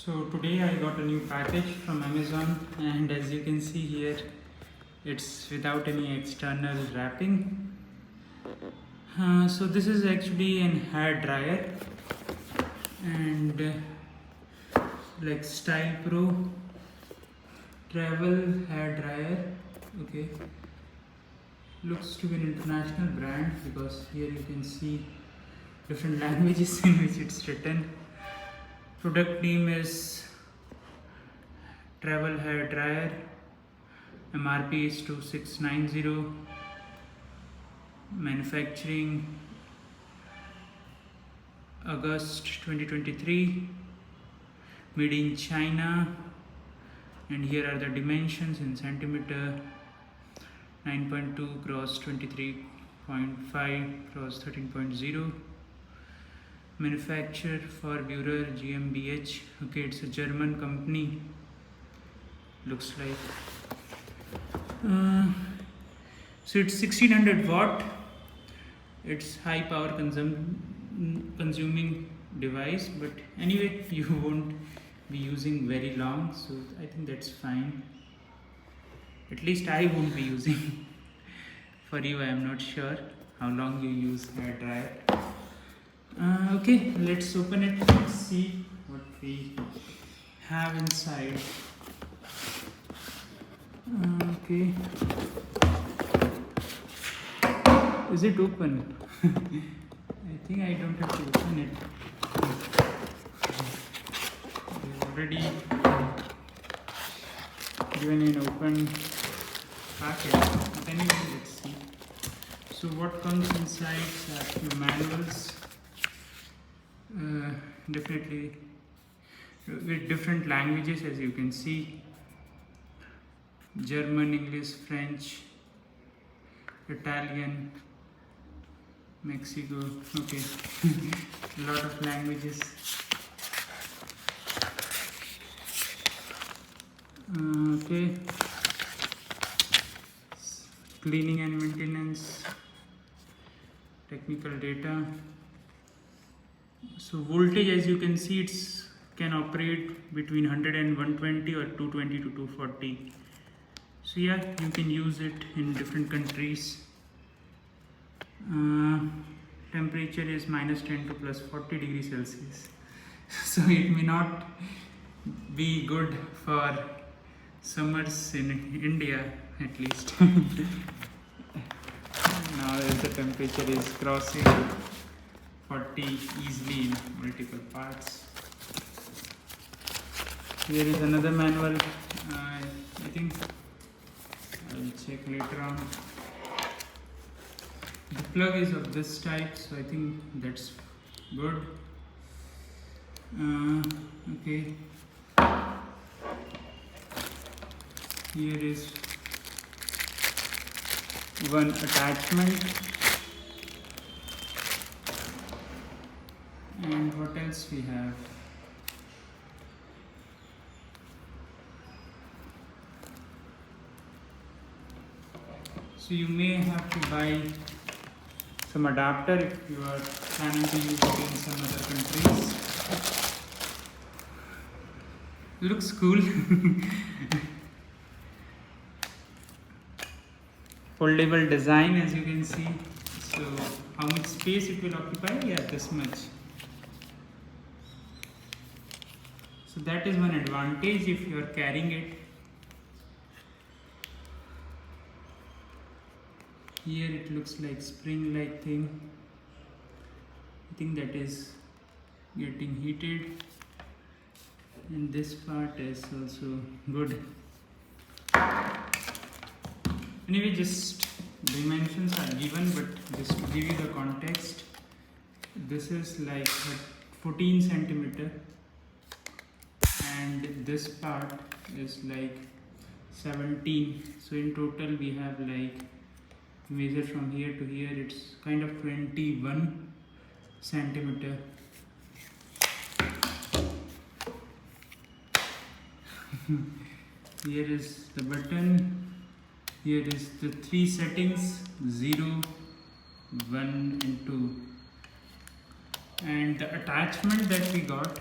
So today I got a new package from Amazon, and as you can see here, it's without any external wrapping. So this is actually an hair dryer, and like Style Pro travel hair dryer. Okay, looks to be an international brand because here you can see different languages in which it's written. Product name is travel hair dryer. MRP is 2690. Manufacturing August 2023. Made in China. And here are the dimensions in centimeter: 9.2 cross 23.5 cross 13.0. Manufacturer for Beurer GmbH. Okay, it's a German company. Looks like. So it's 1600 watt. It's high power consuming device, but anyway, you won't be using very long, so I think that's fine. At least I won't be using. For you, I am not sure how long you use hair dryer. Okay, let's open it. Let's see what we have inside. Okay. Is it open? I think I don't have to open it. They've already given an open packet. But anyway, let's see. So what comes inside are a few manuals. Definitely with different languages, as you can see: German, English, French, Italian, Mexico. Okay, a lot of languages. Okay, cleaning and maintenance, technical data. So voltage, as you can see, it's can operate between 100 and 120 or 220 to 240. So yeah, you can use it in different countries. Temperature is -10 to +40 degrees Celsius. So it may not be good for summers in India, at least. Now as the temperature is crossing 40 easily in multiple parts. Here is another manual. I think I'll check later on. The plug is of this type, so I think that's good. Okay. Here is one attachment. And what else we have? So you may have to buy some adapter if you are planning to use it in some other countries. Looks cool. Foldable design, as you can see. So how much space it will occupy? Yeah, this much. So that is one advantage if you are carrying it. Here it looks like spring-like thing. I think that is getting heated. And this part is also good. Anyway, just dimensions are given, but just to give you the context, this is like 14 centimeter. And this part is like 17. So in total we have, like, measure from here to here, it's kind of 21 centimeter. Here is the button. Here is the 3 settings: 0, 1 and 2. And the attachment that we got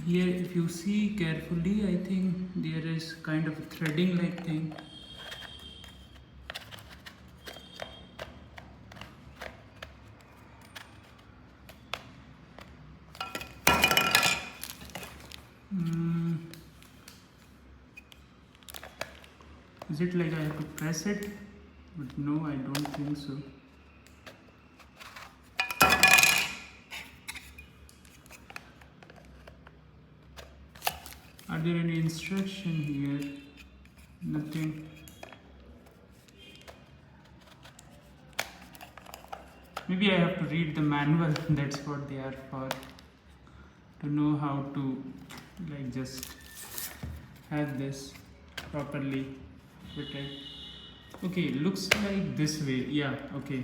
Here if you see carefully, I think there is kind of a threading like thing. Is it like I have to press it? But no, I don't think so. Are there any instruction here? Nothing. Maybe I have to read the manual. That's what they are for. To know how to like just have this properly fitted. Okay, looks like this way. Yeah, okay.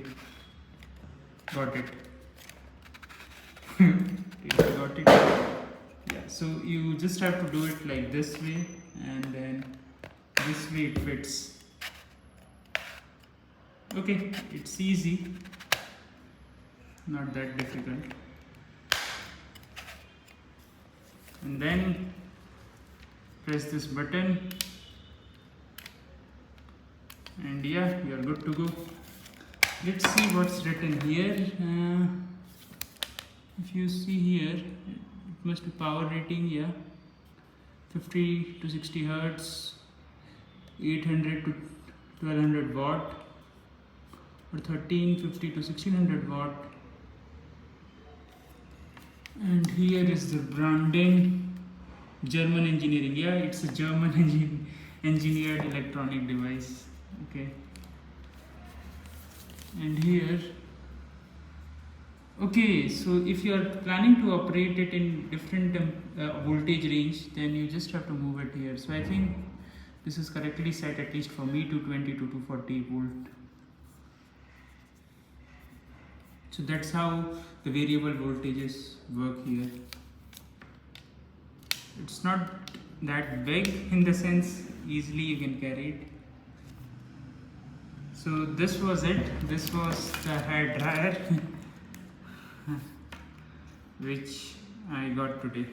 Got it. Okay, got it. Yeah, so you just have to do it like this way, and then this way it fits. Okay, it's easy, not that difficult. And then press this button, and yeah, you are good to go. Let's see what's written here. If you see here, it must be power rating. Yeah, 50 to 60 hertz, 800 to 1200 watt, or 1350 to 1600 watt. And here is the branding, German engineering. Yeah, it's a German engineered electronic device. Okay. And here, okay, so if you are planning to operate it in different voltage range, then you just have to move it here. So I think this is correctly set, at least for me, 220 to 240 volt. So that's how the variable voltages work here. It's not that big in the sense easily you can carry it. So this was it. This was the hair dryer which I got today.